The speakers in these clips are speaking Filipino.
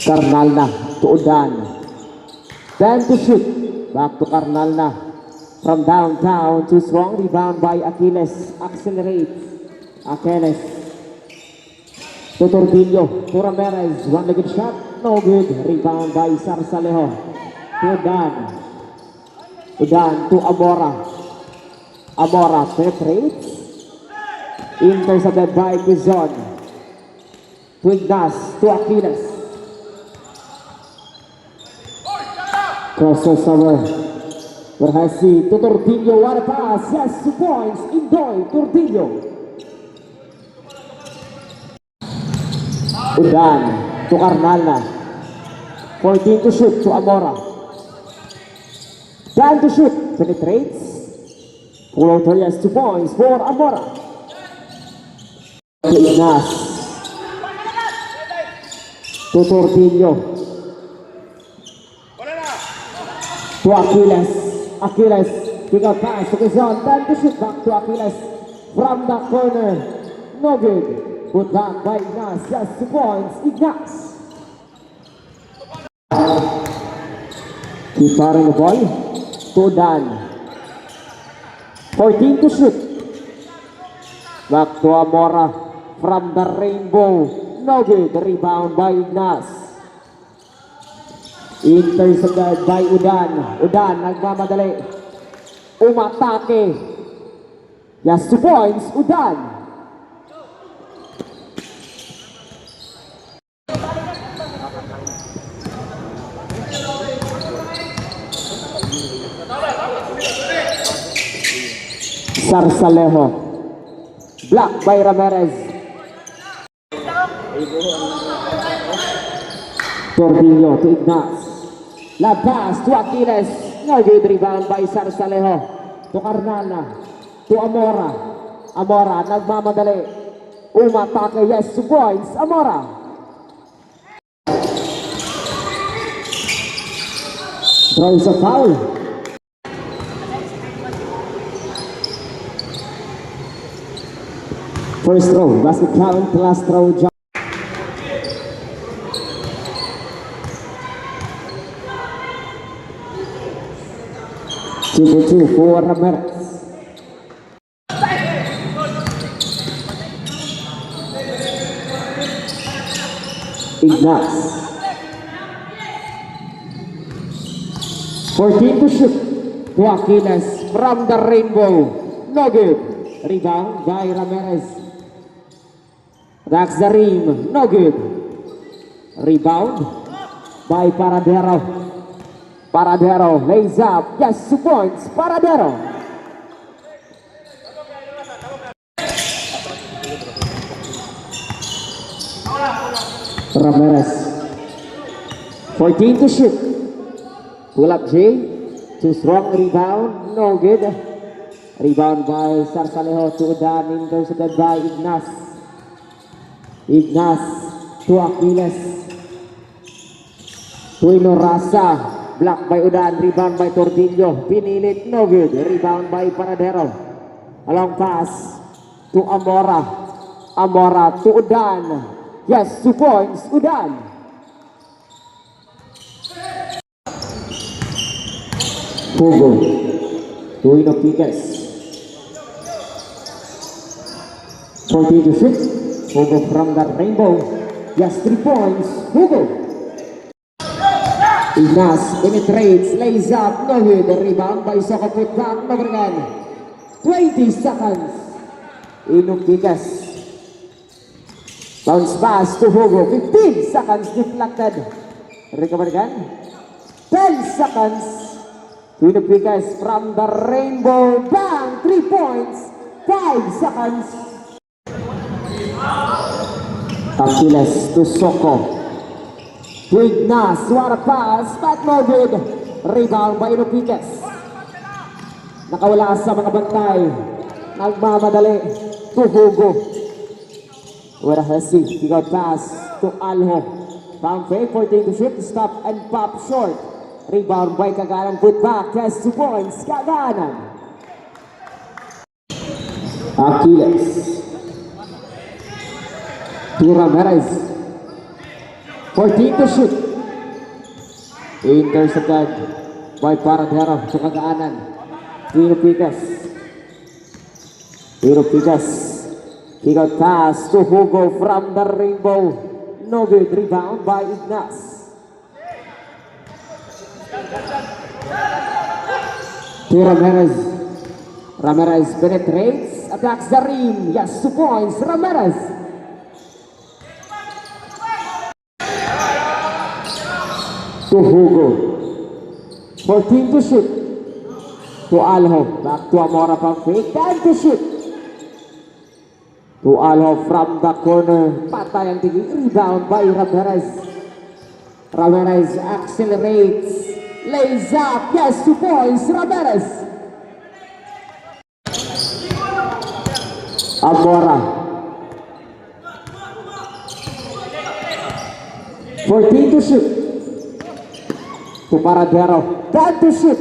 Karnalna to Udan. 10 to shoot. Back to Karnalna. From downtown to strong rebound by Achilles. Accelerates. Achilles. To Tordillo. To Ramirez. One-legged shot. No good. Rebound by Sarsalejo. To Udan. Udan to Amora. Amora penetrates. Intercepted by Quizon. To Ignas. To Achilles. Crosses over. Berhasil to Tordillo. What a pass. Yes, 2 points. Indoy Tordillo. Udan to Karnalna. 14 to shoot to Amora. Dan to shoot. Penetrates. Pull out her, yes, 2 points for Amora. To Ignas. To Tordillo. To Achilles. Achilles. Pick up pass to Quezon. Then to shoot back to Achilles. From the corner. No good. Put back by Ignas. Yes, 2 points. Ignas. Keep firing the ball. To Dan. 14 to shoot. Back to Amora. From the rainbow. No good. Rebound by Ignas. Intercepted by Udan. Udan nagmamadali. Umatake. Yes, 2 points. Udan. Sarsalejo. Blocked by Ramirez. Tordillo to Ignas. Labas to Achilles. No good. Rebound by Sarsalejo. To Karnalna. To Amora. Amora nagmamadali. Umatake. Yes, 2 points. Amora. Throws a foul. First throw. Basket count. Last throw. 2-2 for Ramirez. Ignas. 14 to shoot. To Achilles from the rainbow. No good. Rebound by Ramirez. That's the rim. No good. Rebound by Paradero. Paradero lays up. Yes, 2 points. Paradero. Ramirez. 14 to shoot. Pull up J. Too strong. Rebound. No good. Rebound by Sarsalejo to Udan. Intercepted by Ignas. Ignas to Achilles. To Inorasa. Blocked by Udan, rebound by Tordillo. Pinilit, no good. Rebound by Paradero. A long pass to Amora. Amora to Udan. Yes, 2 points. Udan. Hugo to Inopiques. 40 to shoot. Hugo from the rainbow. Yes, 3 points. Hugo. Ignas penetrates, lays up, no good. Rebound by Soko, put back, no again. 20 seconds. Inopiques. Bounce pass to Hugo. 15 seconds deflected. Recover again. 10 seconds. Inopiques from the rainbow. Bang! 3 points. 5 seconds. Achilles to Soko. To Ignas, what a pass, but no good. Rebound by Inopiques. Nakawala sa mga bantay. Nagmamadali to Hugo. With a Hesse, he got pass to Alho. Pump fake, 14 to shoot, stop and pop short. Rebound by Kaganan, put back, has 2 points, Kaganan. Achilles. To Ramirez. 14 to shoot. Intercepted by Paradero to Kagaanan. Tiro Picas. He got pass to Hugo from the Rainbow. No good. Rebound by Ignas. To Ramirez. Ramirez penetrates, attacks the rim. Yes, 2 points. Ramirez. To Hugo. 14 to shoot. To Alho. Back to Amora from fake. 10 to shoot. To Alho from the corner. Patay ang tingin. Rebound by Ramirez. Ramirez accelerates. Lays up. Yes, 2 points. Ramirez. Amora. 14 to shoot. To Paradero. 10 to shoot.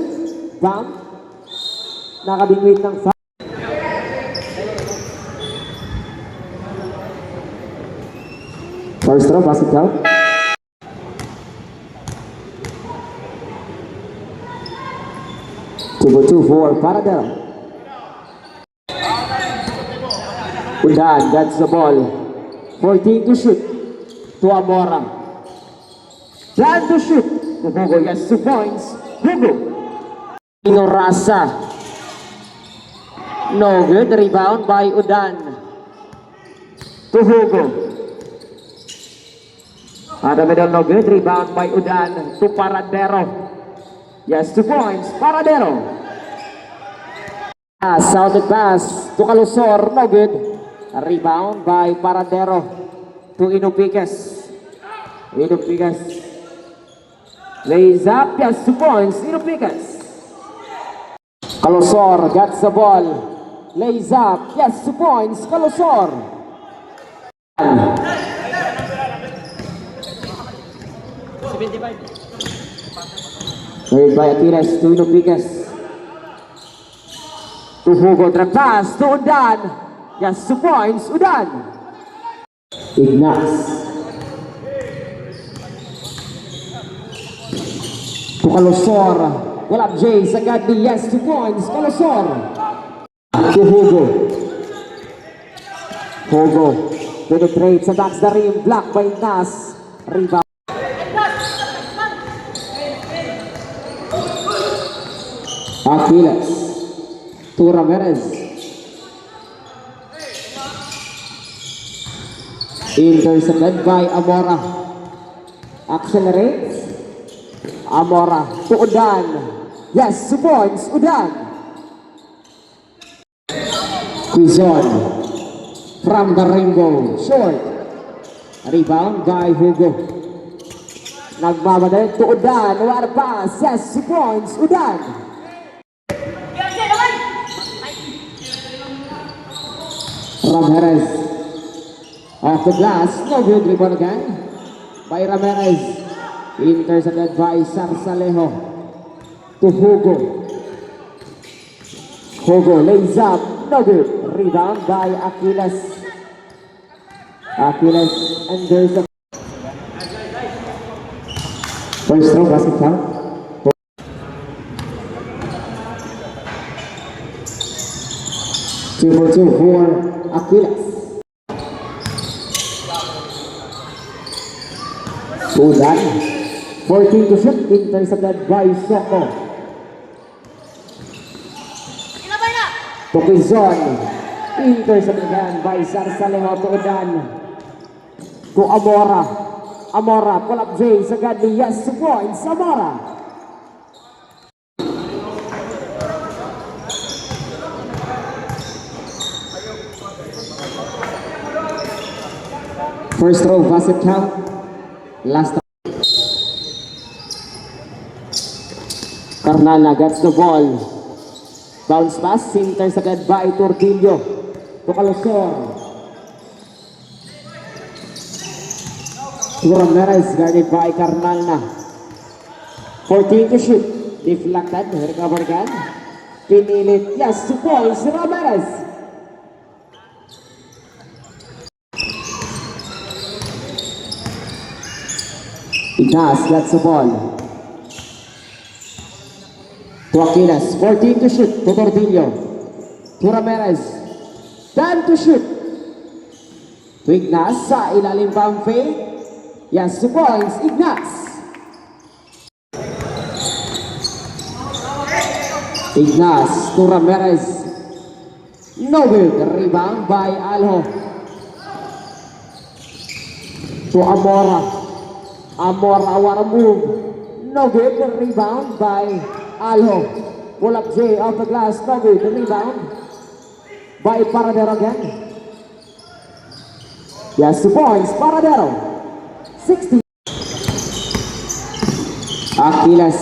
Bam. Nakabingwit ng foul. First row, basket count. Two for Paradero. Udan gets the ball. 14 to shoot. To Amora. 10 to shoot. To Hugo, yes, 2 points. Hugo. Inorasa. No good. Rebound by Udan. To Hugo. At the middle, no good. Rebound by Udan. To Paradero. Yes, 2 points. Paradero. Southern pass to Calusor. No good. Rebound by Paradero. To Inupiques. Lays up. Yes, 2 points. Inupiques. Calusor gets the ball. Lays up. Yes, 2 points. Calusor. Played by Achilles to Inupiques. To Hugo, drag pass to Udan. Yes, 2 points. Udan. Ignas. To Calusor. Wala Jay sa Gadli. Yes, 2 points. Calusor. To Hugo. Hugo penetrates, attacks the rim. Block by Ignas. Rebound. Achilles to Ramirez. Intercepted by Amora. Accelerates. Amora to Udan. Yes, 2 points. Udan. Quizon from the Rainbow. Short. Rebound by Hugo. Nagmamadali to Udan. What a pass. Yes, 2 points. Udan. Ramirez off the glass, no good. Rebound again by Ramirez. Intercepted by Sarsalejo to Hugo. Hugo lays up, no good. Rebound by Achilles. And there's a first row basket count. Two for Achilles. Udan. 14 to shoot. Intercepted by Soko. To Quizon. Intercepted again by Sarsalejo to Udan. To Amora. Amora. Pull up Jay sa Gadli. Yes, 2 points. Amora. First row basket count. Last time. Carnala gets the ball. Bounce pass. Intercepted by Tortillo. To Calusor. To Ramirez, guarded by Carnalna. 14 to shoot. Deflected, recover again. Pinilit, yes, 2 points, Ramirez. Ignas gets the ball. To Aquiles, 14 to shoot. To Tordillo. To Ramirez. 10 to shoot. To Ignas, sa ilalim pa ang fade. Yes, 2 points, Ignas. Ignas to Ramirez. No good. Rebound by Alho. To Amora. Amora, what a move. No good. Rebound by Alho. Pull up J off the glass. No good. Rebound by Paradero again. Yes, 2 points. Paradero. 60. Aquiles.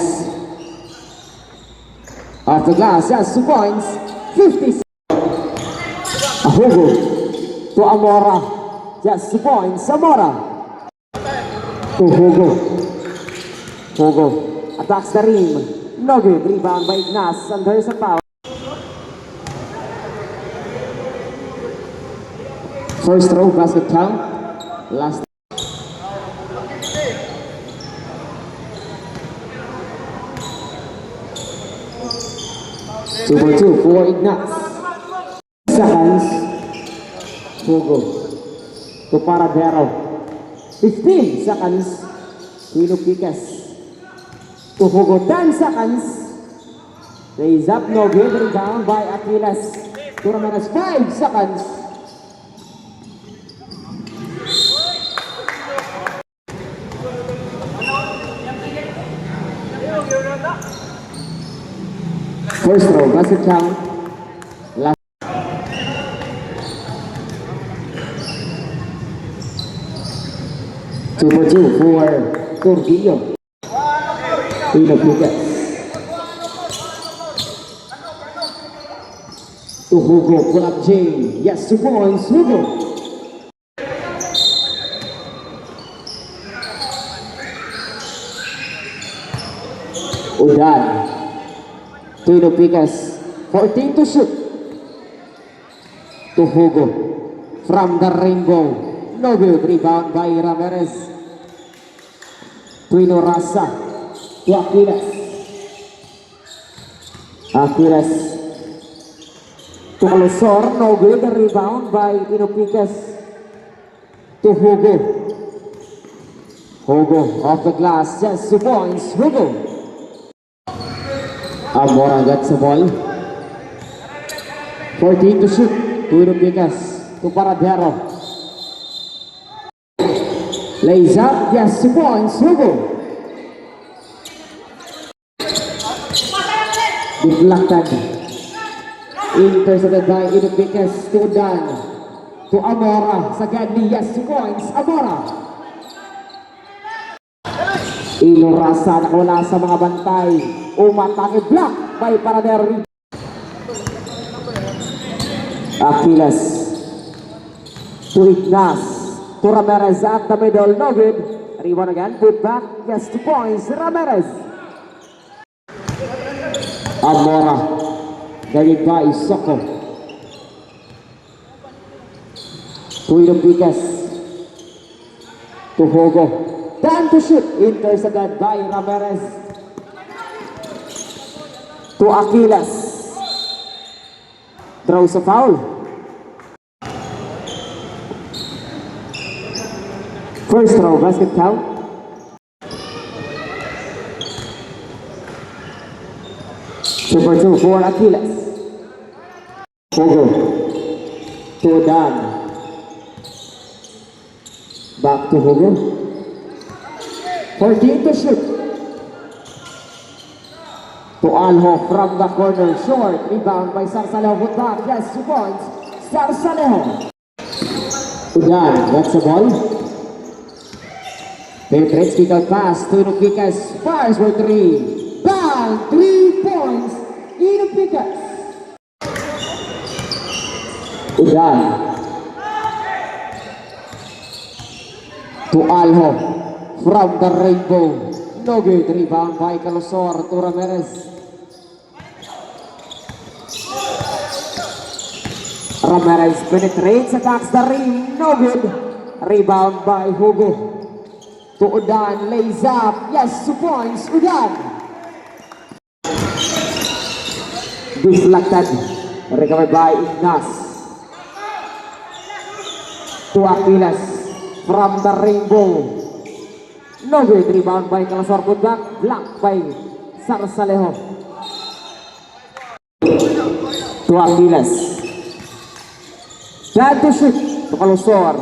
Off the glass, yes, 2 points, 50. Hugo to Amora, yes, 2 points, Amora. To Hugo. Hugo attacks the rim, no good, rebound by Ignas, and there's a foul. First row basket count, last. Super 2 for Ignas. Seconds. Hugo to Paradero. 15 seconds. Tino Picas to Hugo. 10 seconds. Raise up, no good. Rebound by Aquiles. To Ramirez. 5 seconds. First row, basket count. Last. Super 2 for Tordillo. Tino Picas. To Hugo, pull up J. Yes, 2 points, Hugo. Udan. Tino Picas, 14 to shoot. To Hugo, from the rainbow, no good. Rebound by Ramirez. Tino Rasa, to Aquiles. Aquiles, to Alosor, no good. Rebound by Tino Picas. To Hugo. Hugo, off the glass, just 2 points, Hugo. Amora gets the ball. 14 to shoot. Tino Picas to Paradero. Lays up. Yes, 2 points. Hugo. Deflected. Intercepted by Tino Picas to Dan. To Amora. Sa Gadli. Yes, 2 points. Amora. Ilorasa nakawala sa mga bantay. Umatake block by Paradero. Aquiles to Ignas to Ramirez at the middle, no good. Rebound again, put back, yes, 2 points, Ramirez. Amora, guarded by Soko. Tino Picas to Hugo. 10 to shoot, intercepted by Ramirez. To Aquiles. Throws a foul. First throw, basket count. Super 2 for Aquiles. Hugo. To Dan. Back to Hugo. 14 to shoot. To Alho from the corner, short, rebound by Sarsalejo, put back, yes, 2 points, Sarsalejo. Udan, that's the ball. Penetrates, kick out pass, Tino Picas, fires for 3. Bang, 3 points, Tino Picas. Udan. To Alho from the Rainbow. No good. Rebound by Calosor to Ramirez. Ramirez penetrates, attacks the rim. No good. Rebound by Hugo. To Udan, lays up. Yes, 2 points. Udan. Deflected. Recovered by Ignas. To Aquiles from the Rainbow. No good. Rebound by Calosor. Put back. Blocked by Sarsalejo. To Aquiles. Glad to shoot. To Calosor.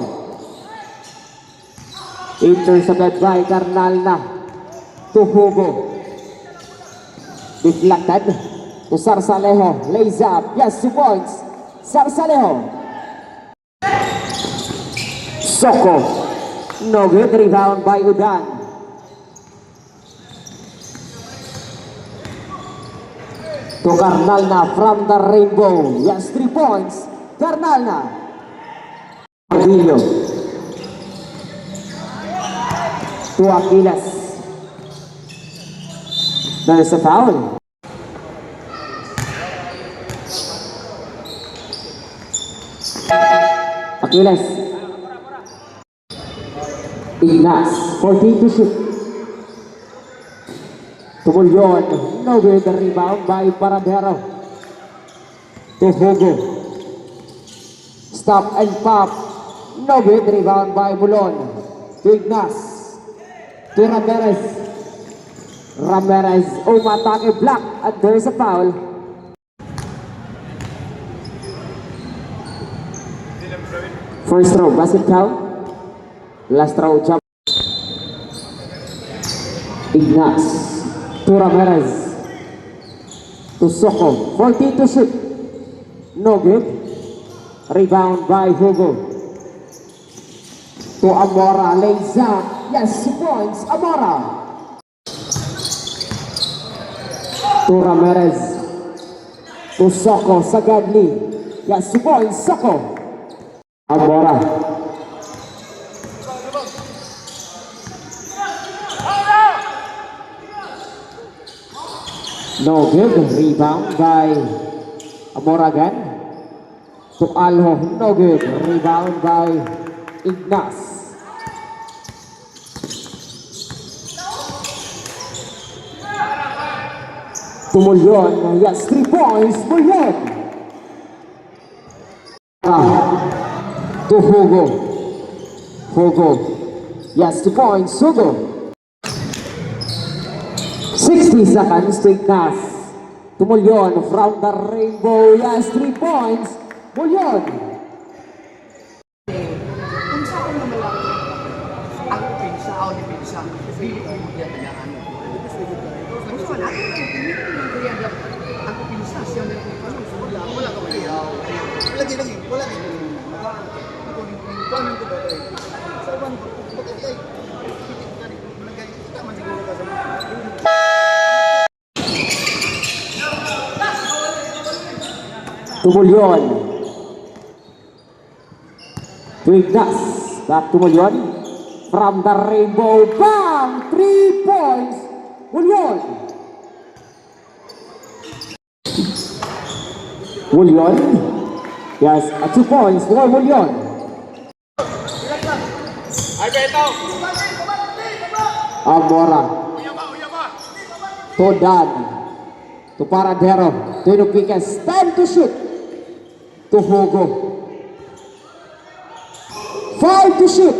Intercepted by Carnalna. To Hugo. Deflected. To Sarsalejo. Lays up. Yes, 2 points. Sarsalejo. Soko. No good. Rebound by Udan. To Carnalna from the Rainbow. Yes, 3 points. Carnalna. Aguillo. To Aquiles. There's a foul. Aquiles. Ignas. 14 to shoot. Tumulyon. No good. The rebound by Paradero. To Hugo. Stop and pop. No good. Rebound by Bulon. To Ignas. To Ramirez. Ramirez umatake block at there's a foul. First row, basket count. Last row, jump. Ignas. To Ramirez. To Soko. 14 to shoot. No good. Rebound by Hugo. To Amora. Lays up. Yes, 2 points. Amora. To Ramirez. To Soko. Sagadli. Yes, 2 points. Soko. Amora. No good. Rebound by Amora again. To Alho. No good. Rebound by Ignas. To Mulyon. Yes, 3 points. Mulyon. To Hugo. Hugo. Yes, 2 points. Hugo. 60 seconds to Ignas. To Mulyon from the Rainbow. Yes, 3 points. Mulyon. Kung sa ako naman lang, ang pinsa, ako ni pinsa, hindi ko yan kailangan. Kung sa wala, ako pinsa, siya na wala ka mali. Wala din. Kuanan ko ba tayo? Sa iwan, bakit ay? Kita man siguro ka sa To Mulyon. To Ignas. Back to Mulyon. From the Rainbow. Bang! 3 points. Mulyon. Mulyon. Yes, 2 points for Mulyon. Ay, Beto! Amora. To Dan. To Paradero. To Inupiques. 10 to shoot. To Hugo. 5 to shoot.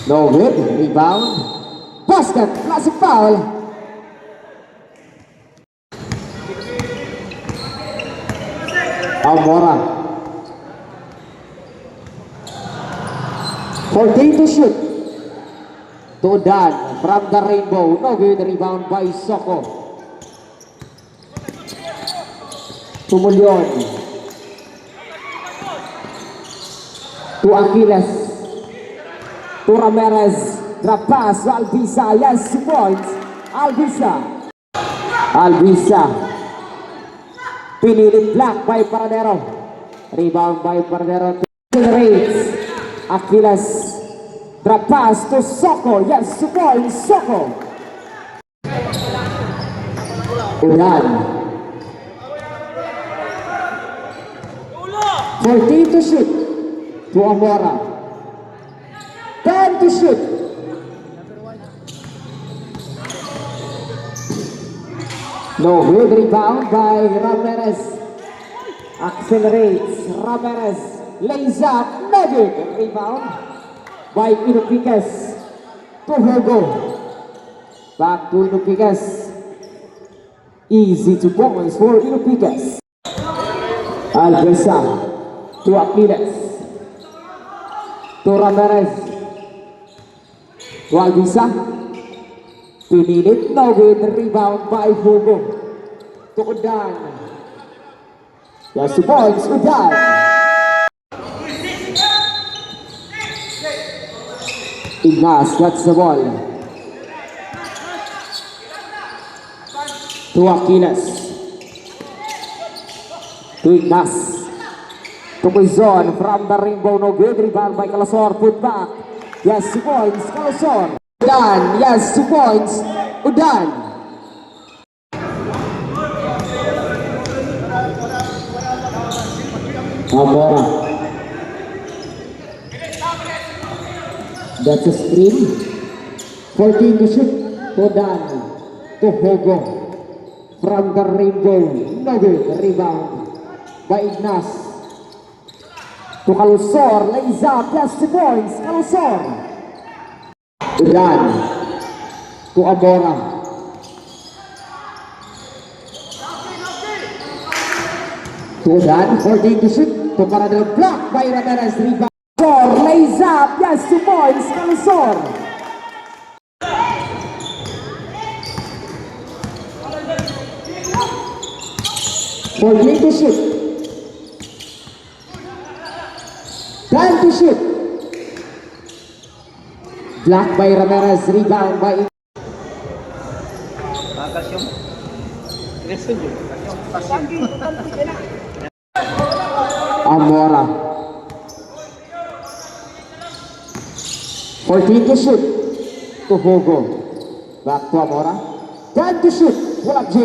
No good. Rebound. Basket. Classic foul. Amora. 14 to shoot. To Dan from the Rainbow. No good. Rebound by Soko. To Mulyon. To Aquiles. To Ramirez. Drop pass to Albisa. Yes, 2 points. Albisa. Albisa. Pinilit block by Paradero. Rebound by Paradero. Accelerates. Achilles. Drop pass to Soko. Yes, 2 points, Soko. Udan. 14 to shoot. To Amora. 10 to shoot. No good rebound by Ramirez. Accelerates. Ramirez lays up. No good. Rebound by Inupiques. To Hugo. Back to Inupiques. Easy 2 points for Inupiques. Alvesa to Achilles. To Ramirez. To Alvesa. Pinilit, no good, rebound by Hugo. To Udan. Yes, 2 points, Udan. Ignas gets the ball. To Achilles. To Ignas. To Quizon from the rainbow, no good, rebound by Calasor, put back. Yes, 2 points, Calasor. Udan, yes, 2 points, Udan. Amora. That's a screen. 14 to shoot. Udan to Hugo. From the rainbow, no good, rebound by Ignas. To Calusor, lays up, yes, 2 points, Calusor. Udan to Amora. To Udan, 14 to shoot. To Paradel, block by Ramirez, rebound. Calusor, lays up, yes, 2 points, Calusor. For me to shoot. 10 to shoot. Block by Ramirez, rebound by Kasyon. Kasyon yun. Amora. 14 to shoot. To Hugo. Back to Amora. 10 to shoot. Wala J.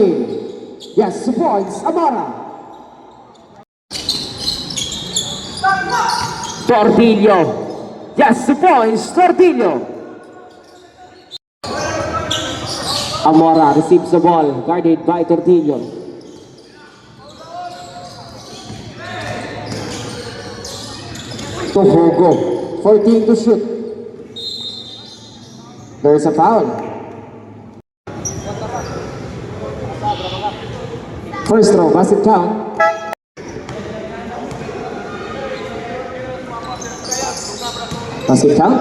Yes, 2 points, Amora. Tordillo. Yes, 2 points, Tordillo. Amora receives the ball, guarded by Tordillo. To Hugo. 14 to shoot. There's a foul. First throw, basket count. Basket count.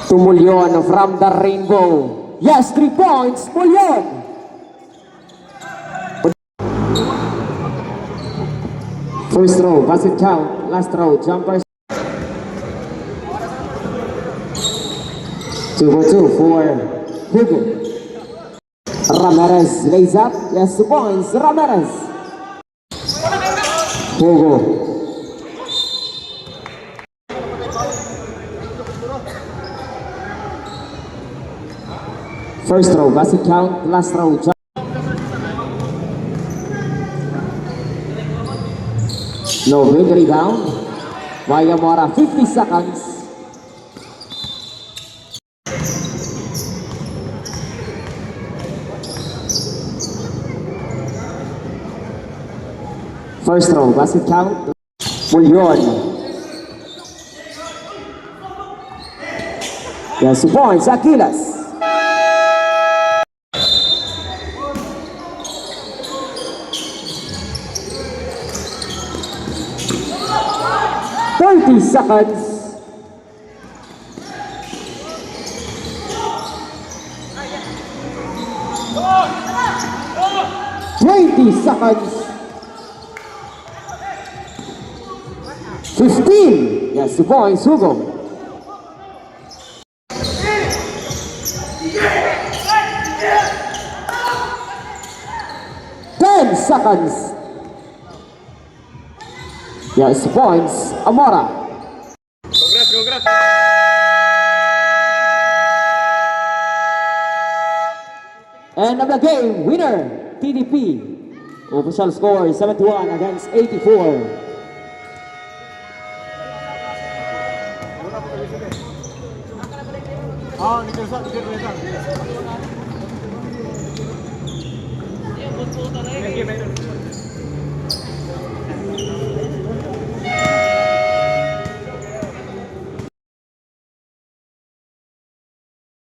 To Mulyon from the rainbow. Yes, 3 points, Mulyon. First throw, basket count. Last throw, jumpers. 2-2 for Hugo. Ramirez lays up. Yes, 2 points. Ramirez. Hugo. First throw, basket count. Last throw. No good, rebound. Amora, 50 seconds. First throw, basket count. Mulyon. Yes, 2 points, Achilles. Seconds. Seconds. 15. Yes, 2 points, Hugo. Seconds. Yes, points, Amora. Congrats. End of the game, winner, TDP. Official score is 71 against 84. Game,